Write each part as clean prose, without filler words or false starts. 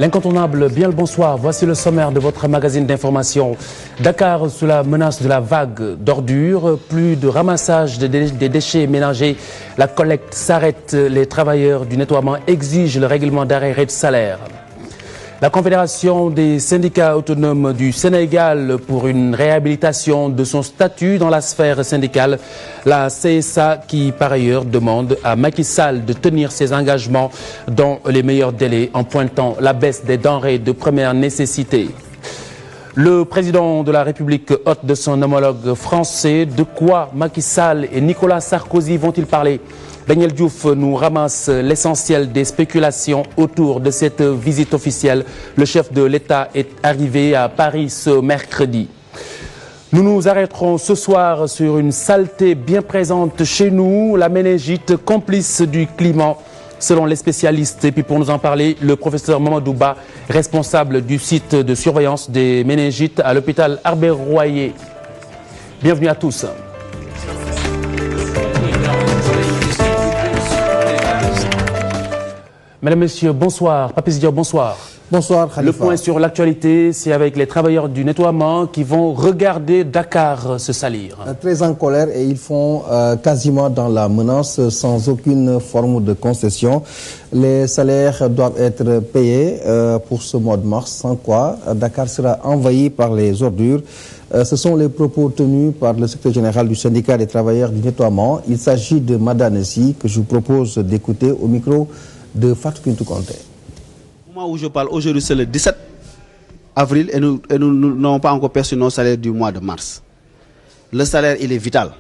L'incontournable, bien le bonsoir. Voici le sommaire de votre magazine d'information. Dakar sous la menace de la vague d'ordures. Plus de ramassage des déchets ménagers. La collecte s'arrête. Les travailleurs du nettoiement exigent le règlement d'arrêt de salaire. La Confédération des syndicats autonomes du Sénégal pour une réhabilitation de son statut dans la sphère syndicale. La CSA qui, par ailleurs, demande à Macky Sall de tenir ses engagements dans les meilleurs délais en pointant la baisse des denrées de première nécessité. Le président de la République hôte de son homologue français. De quoi Macky Sall et Nicolas Sarkozy vont-ils parler? Daniel Diouf nous ramasse l'essentiel des spéculations autour de cette visite officielle. Le chef de l'État est arrivé à Paris ce mercredi. Nous nous arrêterons ce soir sur une saleté bien présente chez nous, la méningite complice du climat, selon les spécialistes. Et puis pour nous en parler, le professeur Mamadou Ba, responsable du site de surveillance des méningites à l'hôpital Albert-Royer. Bienvenue à tous. Mesdames, Messieurs, bonsoir. Papis Diop, bonsoir. Bonsoir, Khalifa. Le point sur l'actualité, c'est avec les travailleurs du nettoiement qui vont regarder Dakar se salir. Très en colère et ils font quasiment dans la menace sans aucune forme de concession. Les salaires doivent être payés pour ce mois de mars, sans quoi Dakar sera envahi par les ordures. Ce sont les propos tenus par le secrétaire général du syndicat des travailleurs du nettoiement. Il s'agit de Madanessi que je vous propose d'écouter au micro de Fatou Kintou Conté. Au moment où je parle, aujourd'hui c'est le 17 avril et nous n'avons pas encore perçu nos salaires du mois de mars. Le salaire, il est vital.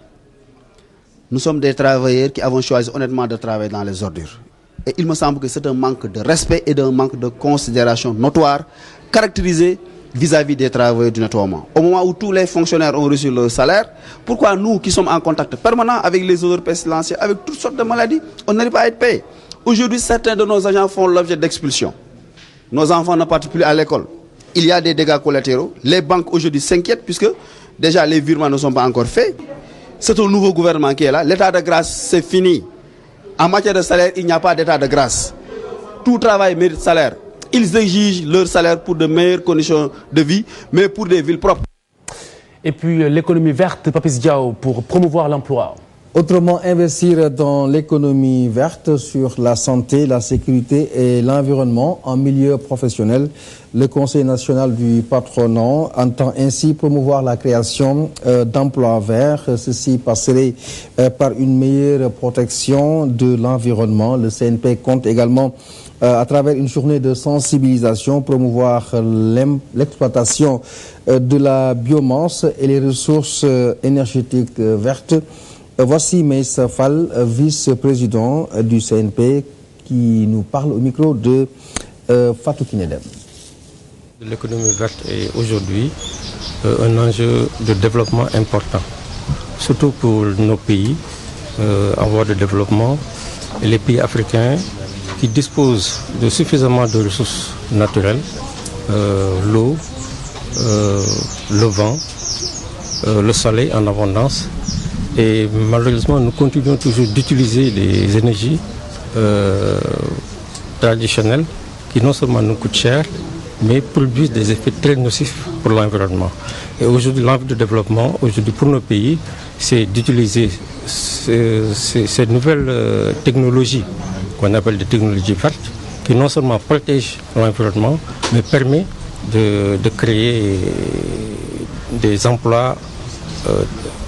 Nous sommes des travailleurs qui avons choisi honnêtement de travailler dans les ordures. Et il me semble que c'est un manque de respect et d'un manque de considération notoire, caractérisé vis-à-vis des travailleurs du nettoiement. Au moment où tous les fonctionnaires ont reçu leur salaire, pourquoi nous qui sommes en contact permanent avec les odeurs pestilentielles, avec toutes sortes de maladies, on n'arrive pas à être payés? Aujourd'hui, certains de nos agents font l'objet d'expulsion. Nos enfants ne partent plus à l'école. Il y a des dégâts collatéraux. Les banques aujourd'hui s'inquiètent puisque déjà les virements ne sont pas encore faits. C'est un nouveau gouvernement qui est là. L'état de grâce, c'est fini. En matière de salaire, il n'y a pas d'état de grâce. Tout travail mérite salaire. Ils exigent leur salaire pour de meilleures conditions de vie, mais pour des villes propres. Et puis l'économie verte, Papis Diao, pour promouvoir l'emploi. Autrement, investir dans l'économie verte sur la santé, la sécurité et l'environnement en milieu professionnel. Le Conseil national du patronat entend ainsi promouvoir la création d'emplois verts. Ceci passerait par une meilleure protection de l'environnement. Le CNP compte également, à travers une journée de sensibilisation, promouvoir l'exploitation de la biomasse et les ressources énergétiques vertes. Voici Meïssa Fall, vice-président du CNP, qui nous parle au micro de Fatou Kinedem. L'économie verte est aujourd'hui un enjeu de développement important, surtout pour nos pays en voie de développement et les pays africains qui disposent de suffisamment de ressources naturelles, l'eau, le vent, le soleil en abondance. Et malheureusement, nous continuons toujours d'utiliser des énergies traditionnelles qui non seulement nous coûtent cher, mais produisent des effets très nocifs pour l'environnement. Et aujourd'hui, l'envie de développement, aujourd'hui pour nos pays, c'est d'utiliser ces nouvelles technologies qu'on appelle des technologies vertes, qui non seulement protègent l'environnement, mais permettent de créer des emplois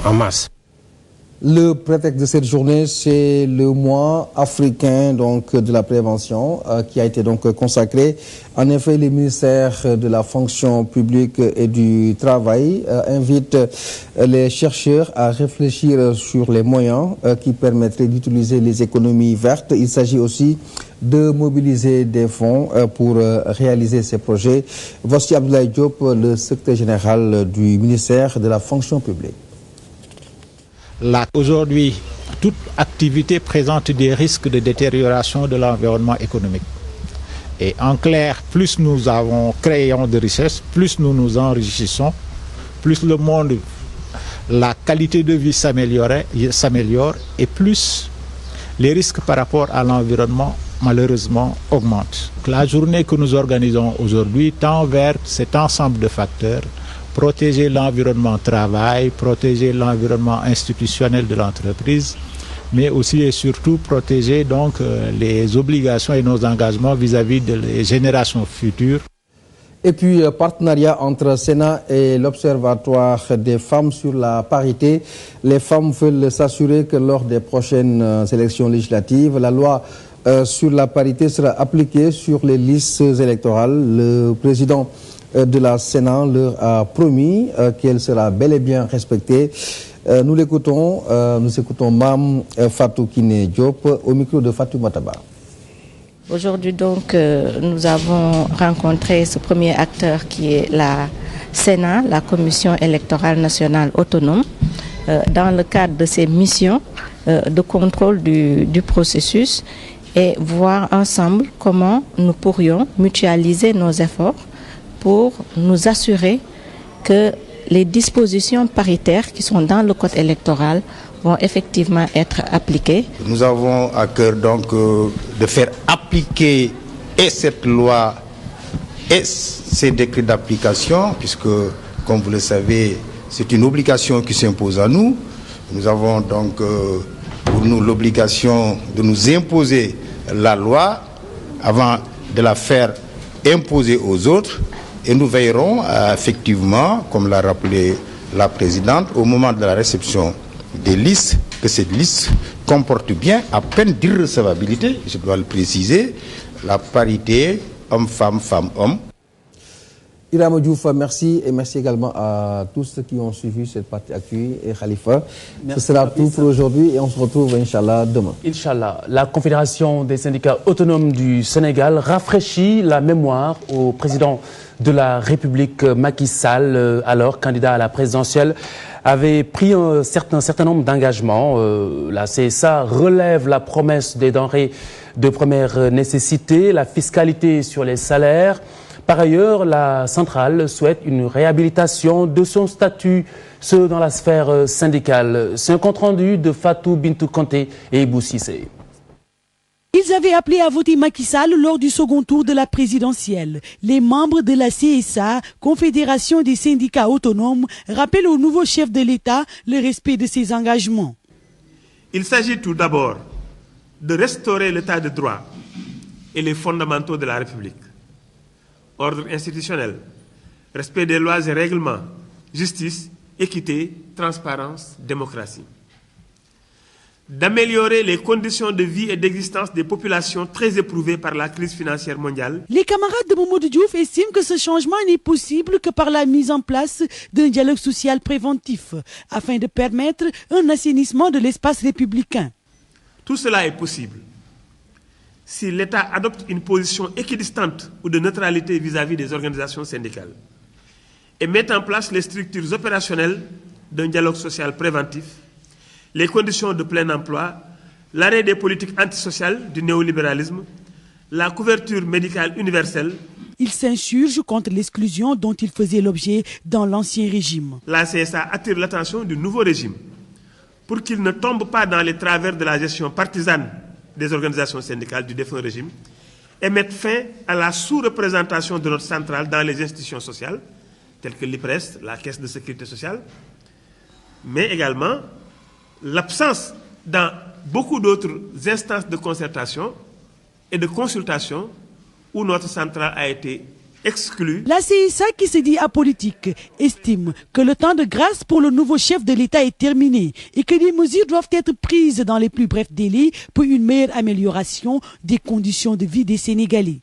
en masse. Le prétexte de cette journée, c'est le mois africain de la prévention qui a été donc consacré. En effet, les ministères de la fonction publique et du travail invitent les chercheurs à réfléchir sur les moyens qui permettraient d'utiliser les économies vertes. Il s'agit aussi de mobiliser des fonds pour réaliser ces projets. Voici Abdoulaye Diop, le secrétaire général du ministère de la fonction publique. Aujourd'hui, toute activité présente des risques de détérioration de l'environnement économique. Et en clair, plus nous créons de richesses, plus nous nous enrichissons, plus le monde, la qualité de vie s'améliore et plus les risques par rapport à l'environnement malheureusement augmente. La journée que nous organisons aujourd'hui tend vers cet ensemble de facteurs, protéger l'environnement travail, protéger l'environnement institutionnel de l'entreprise, mais aussi et surtout protéger donc les obligations et nos engagements vis-à-vis des générations futures. Et puis, partenariat entre Sénat et l'Observatoire des femmes sur la parité. Les femmes veulent s'assurer que lors des prochaines élections législatives, la loi sur la parité sera appliquée sur les listes électorales. Le président de la Sénat leur a promis qu'elle sera bel et bien respectée. Nous écoutons Mme Fatou Kiné Diop au micro de Fatou Mataba. Aujourd'hui donc nous avons rencontré ce premier acteur qui est la Sénat, la Commission électorale nationale autonome, dans le cadre de ses missions de contrôle du processus et voir ensemble comment nous pourrions mutualiser nos efforts pour nous assurer que les dispositions paritaires qui sont dans le code électoral vont effectivement être appliquées. Nous avons à cœur donc de faire appliquer et cette loi et ces décrets d'application, puisque, comme vous le savez, c'est une obligation qui s'impose à nous. Nous avons donc pour nous l'obligation de nous imposer la loi avant de la faire imposer aux autres. Et nous veillerons effectivement, comme l'a rappelé la présidente, au moment de la réception des listes, que cette liste comporte bien, à peine d'irrecevabilité, je dois le préciser, la parité homme-femme, femme-homme. Iram Diouf, merci et merci également à tous ceux qui ont suivi cette partie accueillie et Khalifa. Merci. Ce sera tout pour aujourd'hui et on se retrouve Inch'Allah demain. Inch'Allah, la Confédération des syndicats autonomes du Sénégal rafraîchit la mémoire au président de la République Macky Sall, alors candidat à la présidentielle, avait pris un certain nombre d'engagements. La CSA relève la promesse des denrées de première nécessité, la fiscalité sur les salaires. Par ailleurs, la centrale souhaite une réhabilitation de son statut, ce dans la sphère syndicale. C'est un compte-rendu de Fatou Bintou Kanté et Ibou Cissé. Ils avaient appelé à voter Macky Sall lors du second tour de la présidentielle. Les membres de la CSA, Confédération des syndicats autonomes, rappellent au nouveau chef de l'État le respect de ses engagements. Il s'agit tout d'abord de restaurer l'état de droit et les fondamentaux de la République. Ordre institutionnel, respect des lois et règlements, justice, équité, transparence, démocratie. D'améliorer les conditions de vie et d'existence des populations très éprouvées par la crise financière mondiale. Les camarades de Mamadou Diouf estiment que ce changement n'est possible que par la mise en place d'un dialogue social préventif, afin de permettre un assainissement de l'espace républicain. Tout cela est possible si l'État adopte une position équidistante ou de neutralité vis-à-vis des organisations syndicales et met en place les structures opérationnelles d'un dialogue social préventif, les conditions de plein emploi, l'arrêt des politiques antisociales du néolibéralisme, la couverture médicale universelle. Il s'insurge contre l'exclusion dont il faisait l'objet dans l'ancien régime. La CSA attire l'attention du nouveau régime pour qu'il ne tombe pas dans les travers de la gestion partisane des organisations syndicales du défunt régime et mette fin à la sous-représentation de notre centrale dans les institutions sociales, telles que l'IPRES, la Caisse de sécurité sociale, mais également l'absence dans beaucoup d'autres instances de concertation et de consultation où notre centrale a été exclue. La CSA, qui se dit apolitique, estime que le temps de grâce pour le nouveau chef de l'État est terminé et que des mesures doivent être prises dans les plus brefs délais pour une meilleure amélioration des conditions de vie des Sénégalais.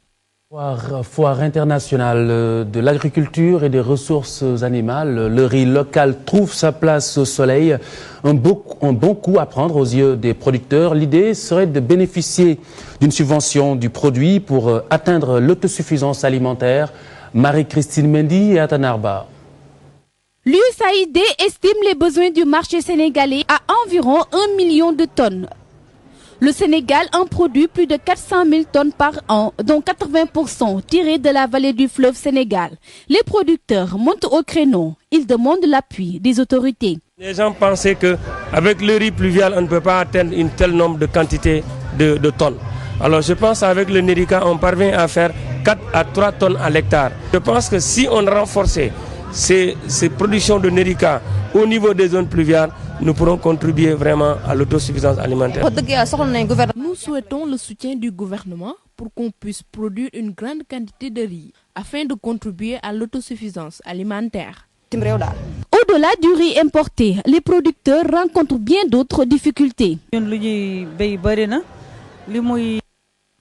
Foire internationale de l'agriculture et des ressources animales, le riz local trouve sa place au soleil. Un bon coup à prendre aux yeux des producteurs. L'idée serait de bénéficier d'une subvention du produit pour atteindre l'autosuffisance alimentaire. Marie-Christine Mendy et Atanarba. L'USAID estime les besoins du marché sénégalais à environ 1 million de tonnes. Le Sénégal en produit plus de 400 000 tonnes par an, dont 80% tirés de la vallée du fleuve Sénégal. Les producteurs montent au créneau. Ils demandent l'appui des autorités. Les gens pensaient qu'avec le riz pluvial, on ne peut pas atteindre un tel nombre de quantités de tonnes. Alors je pense qu'avec le Nerica, on parvient à faire 4 à 3 tonnes à l'hectare. Je pense que si on renforçait ces productions de Nerica au niveau des zones pluviales, nous pourrons contribuer vraiment à l'autosuffisance alimentaire. Nous souhaitons le soutien du gouvernement pour qu'on puisse produire une grande quantité de riz afin de contribuer à l'autosuffisance alimentaire. Au-delà du riz importé, les producteurs rencontrent bien d'autres difficultés.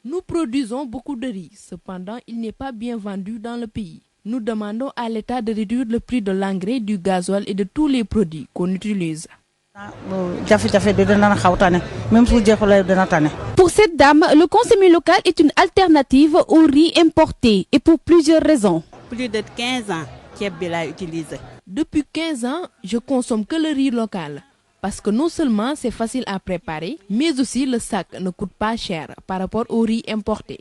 Nous produisons beaucoup de riz, cependant il n'est pas bien vendu dans le pays. Nous demandons à l'État de réduire le prix de l'engrais, du gasoil et de tous les produits qu'on utilise. Pour cette dame, le consommé local est une alternative au riz importé et pour plusieurs raisons. Plus de 15 ans, Kebbi utilisé. Depuis 15 ans, je consomme que le riz local. Parce que non seulement c'est facile à préparer, mais aussi le sac ne coûte pas cher par rapport au riz importé.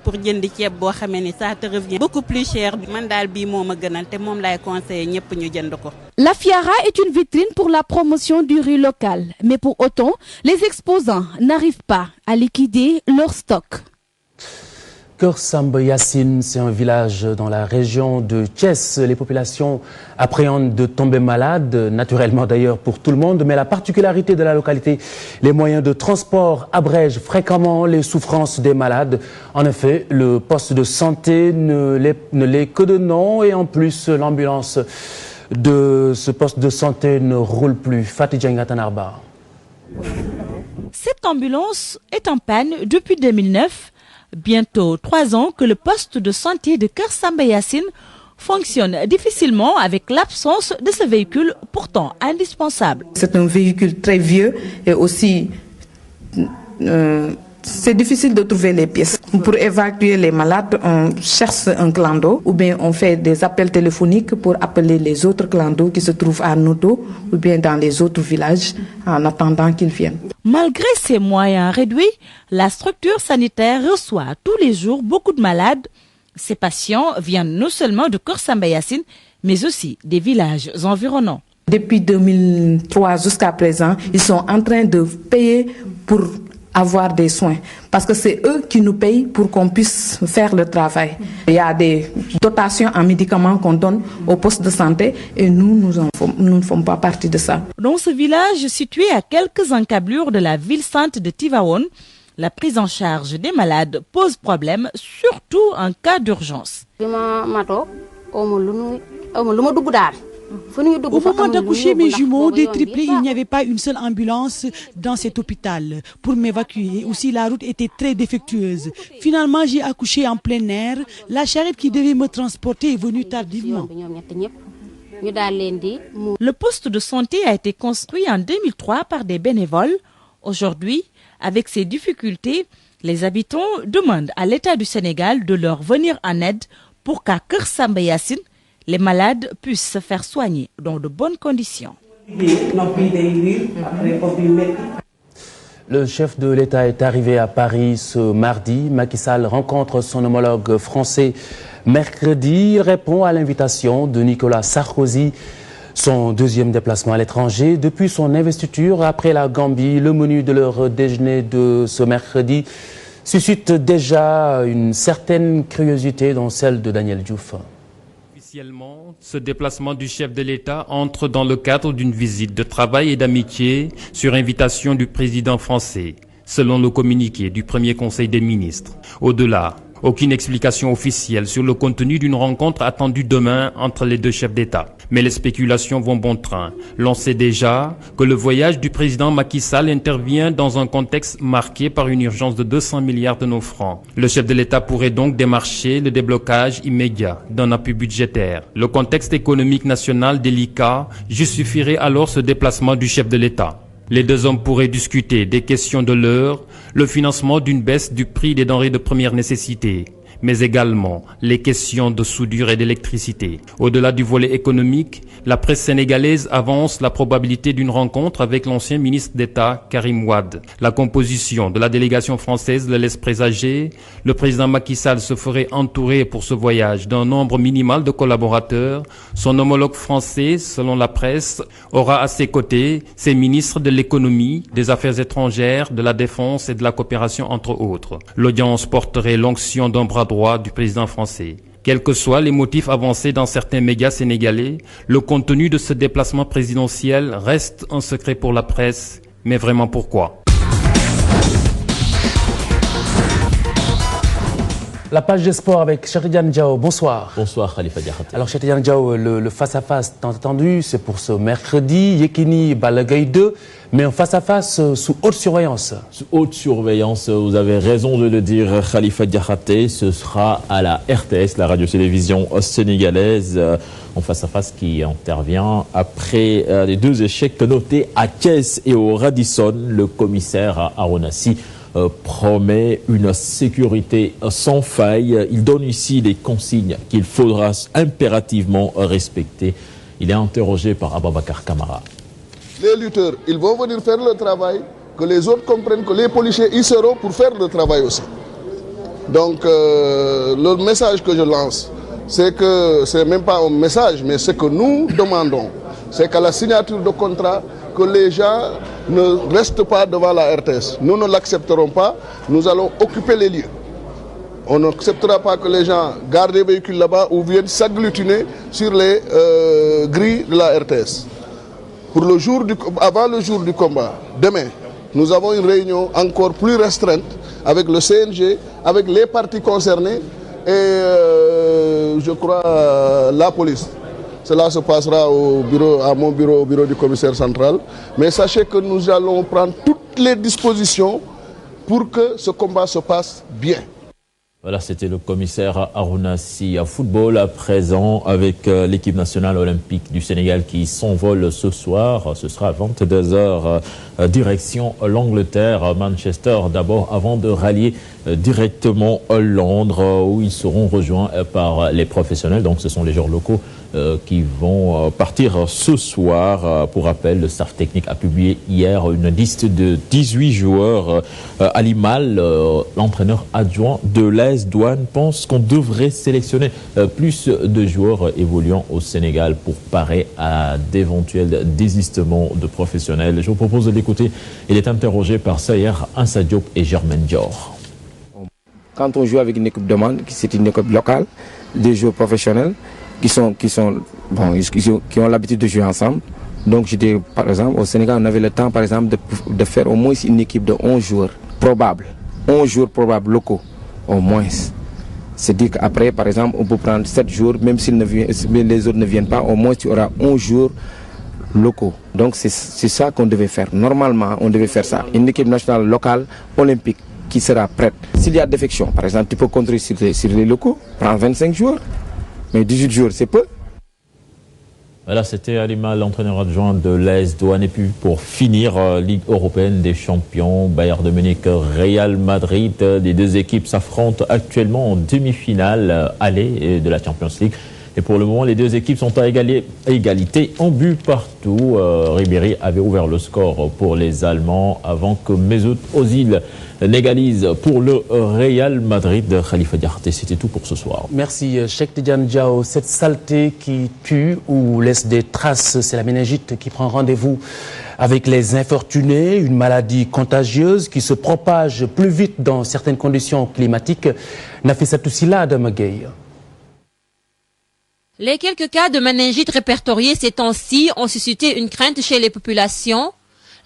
Pour jënd ceeb boo xamee ni ça te revient beaucoup plus cher. Man daal bii moo ma gënal te moom laay conseiller ñëpp ñu jënd ko. La Fiara est une vitrine pour la promotion du riz local, mais pour autant, les exposants n'arrivent pas à liquider leur stock. Kër Samba Yacine, c'est un village dans la région de Thiès. Les populations appréhendent de tomber malades, naturellement d'ailleurs pour tout le monde, mais la particularité de la localité, les moyens de transport abrègent fréquemment les souffrances des malades. En effet, le poste de santé ne l'est que de nom et en plus l'ambulance de ce poste de santé ne roule plus. Fatih Djengatanarba. Cette ambulance est en panne depuis 2009. Bientôt 3 ans que le poste de santé de Kër Samba Yacine fonctionne difficilement avec l'absence de ce véhicule pourtant indispensable. C'est un véhicule très vieux et aussi c'est difficile de trouver les pièces. Pour évacuer les malades, on cherche un clando ou bien on fait des appels téléphoniques pour appeler les autres clandos qui se trouvent à Noto ou bien dans les autres villages en attendant qu'ils viennent. Malgré ces moyens réduits, la structure sanitaire reçoit tous les jours beaucoup de malades. Ces patients viennent non seulement de Kër Samba Yacine, mais aussi des villages environnants. Depuis 2003 jusqu'à présent, ils sont en train de payer pour avoir des soins, parce que c'est eux qui nous payent pour qu'on puisse faire le travail. Il y a des dotations en médicaments qu'on donne au poste de santé et nous ne faisons pas partie de ça. Dans ce village situé à quelques encablures de la ville sainte de Tivaouane, la prise en charge des malades pose problème, surtout en cas d'urgence. Au moment d'accoucher mes jumeaux, des triplés, il n'y avait pas une seule ambulance dans cet hôpital pour m'évacuer. Aussi, la route était très défectueuse. Finalement, j'ai accouché en plein air. La charrette qui devait me transporter est venue tardivement. Le poste de santé a été construit en 2003 par des bénévoles. Aujourd'hui, avec ces difficultés, les habitants demandent à l'État du Sénégal de leur venir en aide pour qu'à Kër Samba Yacine, les malades puissent se faire soigner dans de bonnes conditions. Le chef de l'État est arrivé à Paris ce mardi. Macky Sall rencontre son homologue français mercredi. Il répond à l'invitation de Nicolas Sarkozy. Son deuxième déplacement à l'étranger depuis son investiture après la Gambie. Le menu de leur déjeuner de ce mercredi suscite déjà une certaine curiosité, dont celle de Daniel Diouf. Officiellement, ce déplacement du chef de l'État entre dans le cadre d'une visite de travail et d'amitié sur invitation du président français, selon le communiqué du premier conseil des ministres. Au-delà, aucune explication officielle sur le contenu d'une rencontre attendue demain entre les deux chefs d'État. Mais les spéculations vont bon train. L'on sait déjà que le voyage du président Macky Sall intervient dans un contexte marqué par une urgence de 200 milliards de nos francs. Le chef de l'État pourrait donc démarcher le déblocage immédiat d'un appui budgétaire. Le contexte économique national délicat justifierait alors ce déplacement du chef de l'État. Les deux hommes pourraient discuter des questions de l'heure, le financement d'une baisse du prix des denrées de première nécessité, mais également les questions de soudure et d'électricité. Au-delà du volet économique, la presse sénégalaise avance la probabilité d'une rencontre avec l'ancien ministre d'État Karim Wade. La composition de la délégation française le laisse présager. Le président Macky Sall se ferait entourer pour ce voyage d'un nombre minimal de collaborateurs. Son homologue français, selon la presse, aura à ses côtés ses ministres de l'économie, des affaires étrangères, de la défense et de la coopération entre autres. L'audience porterait l'onction d'un bras droit du président français. Quels que soient les motifs avancés dans certains médias sénégalais, le contenu de ce déplacement présidentiel reste un secret pour la presse. Mais vraiment pourquoi? La page de sport avec Cheikh Tidiane Diao. Bonsoir. Bonsoir Khalifa Diakhaté. Alors Cheikh Tidiane Diao, le face-à-face tant attendu, c'est pour ce mercredi. Yekini, Balla Gaye 2, mais un face-à-face sous haute surveillance. Sous haute surveillance, vous avez raison de le dire Khalifa Diakhaté. Ce sera à la RTS, la radio-télévision sénégalaise, en face-à-face qui intervient après les deux échecs notés à Thiès et au Radisson. Le commissaire Aronassi promet une sécurité sans faille. Il donne ici les consignes qu'il faudra impérativement respecter. Il est interrogé par Ababakar Kamara. Les lutteurs, ils vont venir faire le travail, que les autres comprennent que les policiers y seront pour faire le travail aussi. Donc le message que je lance, c'est que c'est même pas un message, mais ce que nous demandons, c'est qu'à la signature de contrat, que les gens ne restent pas devant la RTS. Nous ne l'accepterons pas, nous allons occuper les lieux. On n'acceptera pas que les gens gardent des véhicules là-bas ou viennent s'agglutiner sur les grilles de la RTS. Pour avant le jour du combat, demain, nous avons une réunion encore plus restreinte avec le CNG, avec les parties concernées et je crois la police. Cela se passera au bureau, à mon bureau, au bureau du commissaire central. Mais sachez que nous allons prendre toutes les dispositions pour que ce combat se passe bien. Voilà, c'était le commissaire Aronassi à football à présent avec l'équipe nationale olympique du Sénégal qui s'envole ce soir. Ce sera à 22h, direction l'Angleterre, Manchester d'abord, avant de rallier directement Londres où ils seront rejoints par les professionnels. Donc ce sont les joueurs locaux qui vont partir ce soir. Pour rappel, le staff technique a publié hier une liste de 18 joueurs. Ali Mal, l'entraîneur adjoint de l'AS Douanes, pense qu'on devrait sélectionner plus de joueurs évoluant au Sénégal pour parer à d'éventuels désistements de professionnels. Je vous propose de l'écouter. Il est interrogé par Sayer Ansa Diop et Germaine Dior. Quand on joue avec une équipe de demande, c'est une équipe locale, des joueurs professionnels qui ont l'habitude de jouer ensemble. Donc j'étais, par exemple, au Sénégal, on avait le temps, par exemple, de faire au moins une équipe de 11 joueurs probables. 11 joueurs probables locaux, au moins. C'est-à-dire qu'après, par exemple, on peut prendre 7 jours, même si les autres ne viennent pas, au moins tu auras 11 jours locaux. Donc c'est ça qu'on devait faire. Normalement, on devait faire ça. Une équipe nationale locale, olympique, qui sera prête. S'il y a défection, par exemple, tu peux compter sur les locaux, prendre 25 jours, mais 18 jours, c'est peu. Voilà, c'était Alima, l'entraîneur adjoint de l'AS Douanes. Et puis pour finir, Ligue européenne des champions, Bayern de Munich, Real Madrid. Les deux équipes s'affrontent actuellement en demi-finale aller de la Champions League. Et pour le moment, les deux équipes sont à égalité en but partout. Ribéry avait ouvert le score pour les Allemands avant que Mesut Özil l'égalise pour le Real Madrid. Khalifa Diakhaté, c'était tout pour ce soir. Merci Cheikh Tidiane Diao. Cette saleté qui tue ou laisse des traces, c'est la méningite qui prend rendez-vous avec les infortunés, une maladie contagieuse qui se propage plus vite dans certaines conditions climatiques. Nafissatou Silla, Adam Gueye. Les quelques cas de méningite répertoriés ces temps-ci ont suscité une crainte chez les populations.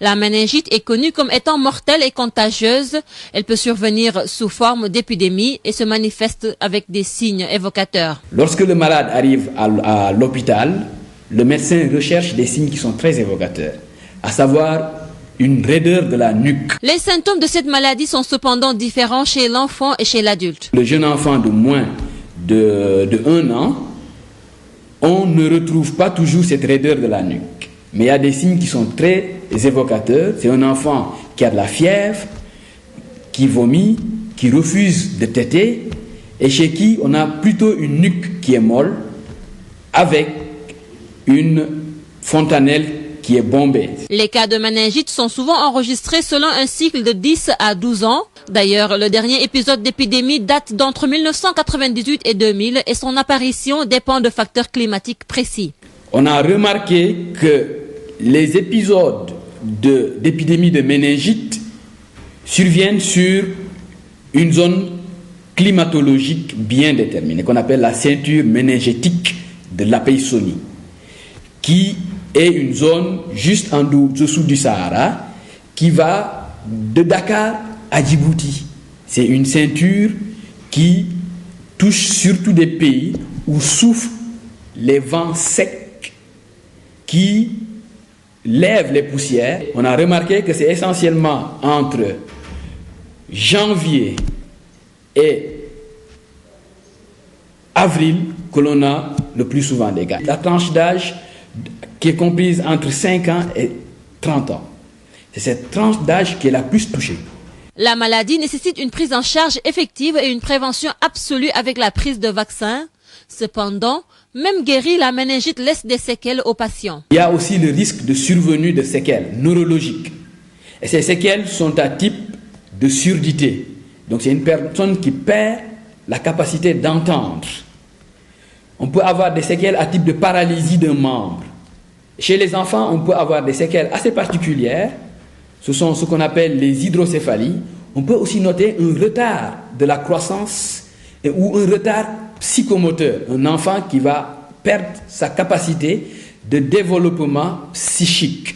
La méningite est connue comme étant mortelle et contagieuse. Elle peut survenir sous forme d'épidémie et se manifeste avec des signes évocateurs. Lorsque le malade arrive à l'hôpital, le médecin recherche des signes qui sont très évocateurs, à savoir une raideur de la nuque. Les symptômes de cette maladie sont cependant différents chez l'enfant et chez l'adulte. Le jeune enfant de moins de 1 an, on ne retrouve pas toujours cette raideur de la nuque. Mais il y a des signes qui sont très évocateurs. C'est un enfant qui a de la fièvre, qui vomit, qui refuse de téter et chez qui on a plutôt une nuque qui est molle avec une fontanelle qui est bombée. Les cas de méningite sont souvent enregistrés selon un cycle de 10 à 12 ans. D'ailleurs, le dernier épisode d'épidémie date d'entre 1998 et 2000 et son apparition dépend de facteurs climatiques précis. On a remarqué que les épisodes d'épidémie de méningite surviennent sur une zone climatologique bien déterminée, qu'on appelle la ceinture méningétique de l'Apéisonie, qui est une zone juste en dessous du Sahara, qui va de Dakar à Djibouti. C'est une ceinture qui touche surtout des pays où soufflent les vents secs qui lèvent les poussières. On a remarqué que c'est essentiellement entre janvier et avril que l'on a le plus souvent des cas. La tranche d'âge qui est comprise entre 5 ans et 30 ans. C'est cette tranche d'âge qui est la plus touchée. La maladie nécessite une prise en charge effective et une prévention absolue avec la prise de vaccins. Cependant, même guérie, la méningite laisse des séquelles aux patients. Il y a aussi le risque de survenue de séquelles neurologiques. Et ces séquelles sont à type de surdité. Donc c'est une personne qui perd la capacité d'entendre. On peut avoir des séquelles à type de paralysie d'un membre. Chez les enfants, on peut avoir des séquelles assez particulières. Ce sont ce qu'on appelle les hydrocéphalies. On peut aussi noter un retard de la croissance ou un retard psychomoteur. Un enfant qui va perdre sa capacité de développement psychique.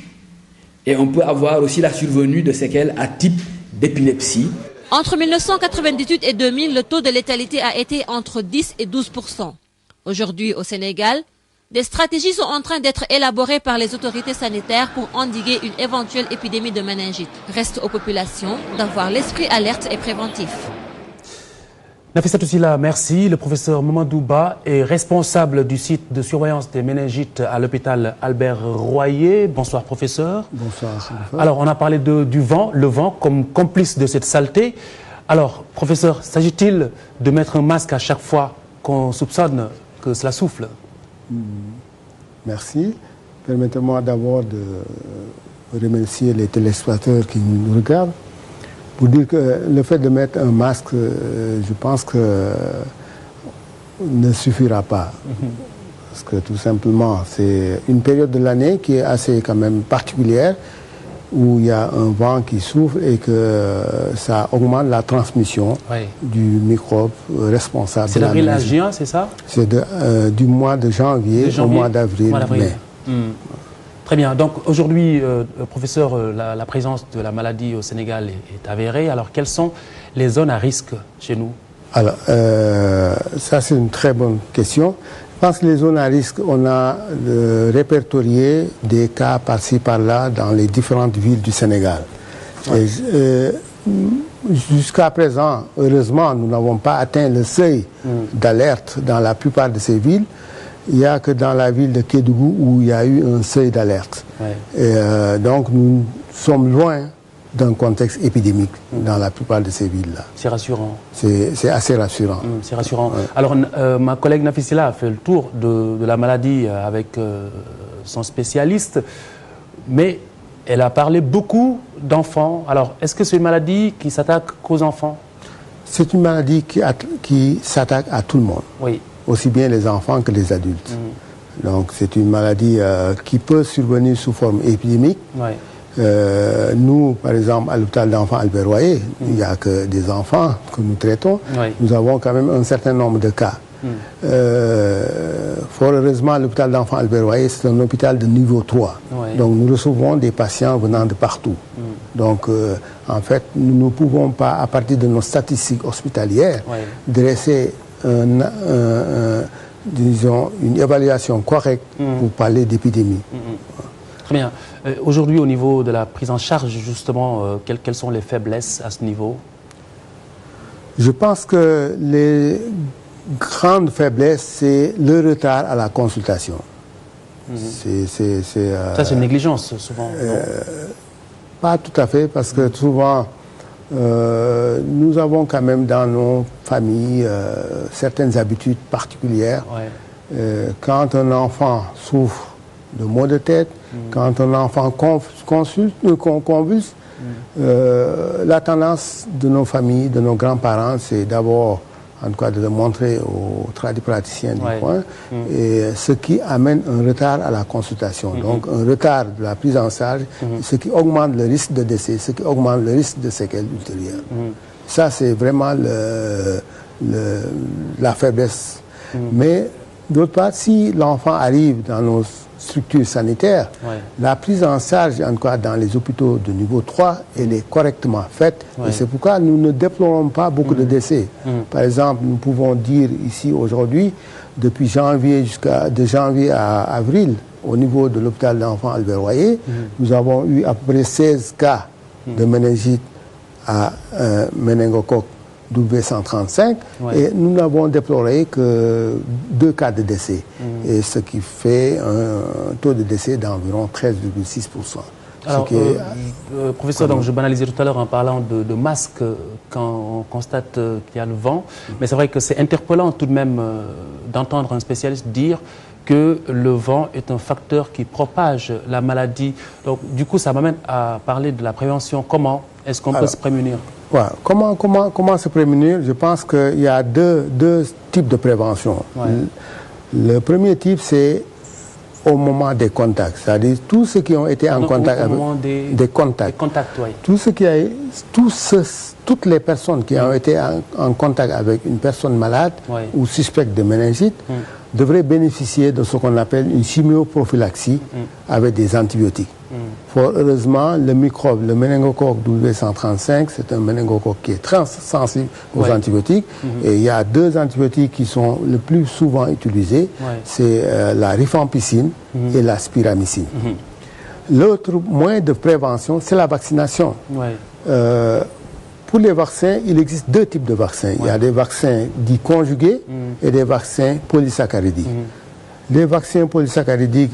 Et on peut avoir aussi la survenue de séquelles à type d'épilepsie. Entre 1998 et 2000, le taux de létalité a été entre 10 et 12%. Aujourd'hui, au Sénégal, des stratégies sont en train d'être élaborées par les autorités sanitaires pour endiguer une éventuelle épidémie de méningite. Reste aux populations d'avoir l'esprit alerte et préventif. Nafissatou Sylla, merci. Le professeur Mamadou Ba est responsable du site de surveillance des méningites à l'hôpital Albert Royer. Bonsoir, professeur. Bonsoir. Alors, on a parlé du vent, le vent comme complice de cette saleté. Alors, professeur, s'agit-il de mettre un masque à chaque fois qu'on soupçonne que cela souffle? Merci. Permettez-moi d'abord de remercier les téléspectateurs qui nous regardent pour dire que le fait de mettre un masque, je pense que ne suffira pas. Parce que tout simplement, c'est une période de l'année qui est assez quand même particulière, où il y a un vent qui souffle et que ça augmente la transmission du microbe responsable. C'est d'avril à juin, c'est ça? C'est du mois de janvier au mois d'avril, mai. Très bien. Donc aujourd'hui, professeur, la présence de la maladie au Sénégal est avérée. Alors quelles sont les zones à risque chez nous? Alors, ça c'est une très bonne question. Je pense que les zones à risque, on a répertorié des cas par-ci par-là dans les différentes villes du Sénégal. Jusqu'à présent, heureusement, nous n'avons pas atteint le seuil d'alerte dans la plupart de ces villes. Il n'y a que dans la ville de Kédougou où il y a eu un seuil d'alerte. Donc nous sommes loin d'un contexte épidémique dans la plupart de ces villes-là. C'est rassurant. C'est assez rassurant. C'est rassurant. Alors, ma collègue Nafissatou Sylla a fait le tour de la maladie avec son spécialiste, mais elle a parlé beaucoup d'enfants. Alors, est-ce que c'est une maladie qui s'attaque qu'aux enfants? C'est une maladie qui s'attaque à tout le monde. Oui. Aussi bien les enfants que les adultes. Donc, c'est une maladie qui peut survenir sous forme épidémique. Nous, par exemple, à l'hôpital d'enfants Albert Royer, il n'y a que des enfants que nous traitons. Nous avons quand même un certain nombre de cas. Fort heureusement, l'hôpital d'enfants Albert Royer, c'est un hôpital de niveau 3. Donc nous recevons des patients venant de partout. Donc en fait, nous ne pouvons pas, à partir de nos statistiques hospitalières, dresser disons, une évaluation correcte pour parler d'épidémie. Très bien. Aujourd'hui, au niveau de la prise en charge, justement, quelles sont les faiblesses à ce niveau? Je pense que les grandes faiblesses, c'est le retard à la consultation. Ça, c'est une négligence, souvent. Pas tout à fait, parce que souvent, nous avons quand même dans nos familles certaines habitudes particulières. Quand un enfant souffre de maux de tête, quand un enfant convulse, la tendance de nos familles, de nos grands-parents, c'est d'abord, en tout cas, de le montrer aux tradipraticiens du coin, et ce qui amène un retard à la consultation. Donc, un retard de la prise en charge, ce qui augmente le risque de décès, ce qui augmente le risque de séquelles ultérieures. Ça, c'est vraiment la faiblesse. Mais, d'autre part, si l'enfant arrive dans nos structures sanitaires, la prise en charge, en tout cas dans les hôpitaux de niveau 3, elle est correctement faite. Et c'est pourquoi nous ne déplorons pas beaucoup de décès. Par exemple, nous pouvons dire ici aujourd'hui, depuis janvier de janvier à avril, au niveau de l'hôpital d'enfants Albert Royer, nous avons eu à peu près 16 cas de méningite à méningocoque W135 et nous n'avons déploré que 2 cas de décès, et ce qui fait un taux de décès d'environ 13,6%. Alors, professeur, donc, je banalisais tout à l'heure en parlant de masques quand on constate qu'il y a le vent, mais c'est vrai que c'est interpellant tout de même d'entendre un spécialiste dire que le vent est un facteur qui propage la maladie. Donc, du coup, ça m'amène à parler de la prévention. Comment est-ce qu'on peut se prémunir? Comment se prémunir? Je pense qu'il y a deux types de prévention. Le premier type, c'est au moment des contacts, c'est-à-dire tous ceux qui ont été en contact avec des contacts. Toutes les personnes qui ont été en contact avec une personne malade ou suspecte de méningite devraient bénéficier de ce qu'on appelle une chimioprophylaxie avec des antibiotiques. Fort heureusement, le microbe, le méningocoque W135, c'est un méningocoque qui est très sensible aux antibiotiques. Et il y a 2 antibiotiques qui sont le plus souvent utilisés. C'est la rifampicine et la spiramycine. L'autre moyen de prévention, c'est la vaccination. Pour les vaccins, il existe 2 types de vaccins. Il y a des vaccins dits conjugués et des vaccins polysaccharidiques. Les vaccins polysaccharidiques,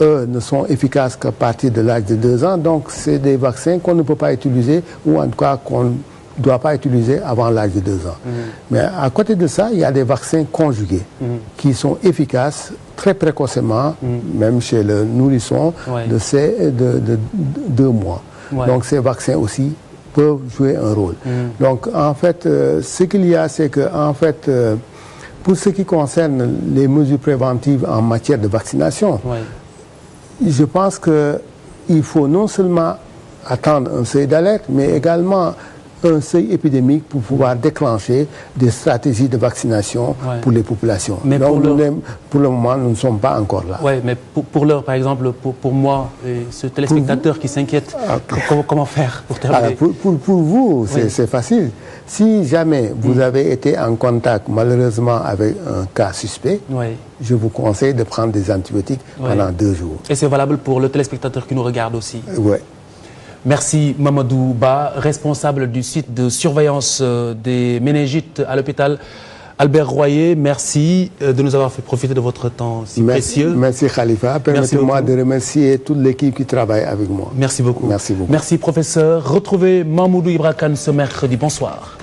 eux, ne sont efficaces qu'à partir de l'âge de 2 ans. Donc, c'est des vaccins qu'on ne peut pas utiliser, ou en tout cas qu'on ne doit pas utiliser avant l'âge de 2 ans. Mais à côté de ça, il y a des vaccins conjugués qui sont efficaces très précocement, même chez le nourrisson, de 2 mois. Donc, ces vaccins aussi peuvent jouer un rôle. Donc, en fait, ce qu'il y a, c'est que, en fait, pour ce qui concerne les mesures préventives en matière de vaccination, je pense qu'il faut non seulement attendre un seuil d'alerte, mais également un seuil épidémique pour pouvoir déclencher des stratégies de vaccination pour les populations. Mais donc, pour le moment, nous ne sommes pas encore là. Oui, mais pour l'heure, par exemple, pour moi, et ce téléspectateur qui s'inquiète, comment faire pour terminer? Pour vous, c'est facile. Si jamais vous avez été en contact, malheureusement, avec un cas suspect, je vous conseille de prendre des antibiotiques pendant 2 jours. Et c'est valable pour le téléspectateur qui nous regarde aussi? Oui. Merci Mamadou Ba, responsable du site de surveillance des méningites à l'hôpital Albert Royer. Merci de nous avoir fait profiter de votre temps si précieux. Merci Khalifa. Permettez-moi de remercier toute l'équipe qui travaille avec moi. Merci beaucoup. Merci beaucoup. Merci professeur. Retrouvez Mamoudou Ibra Kane ce mercredi. Bonsoir.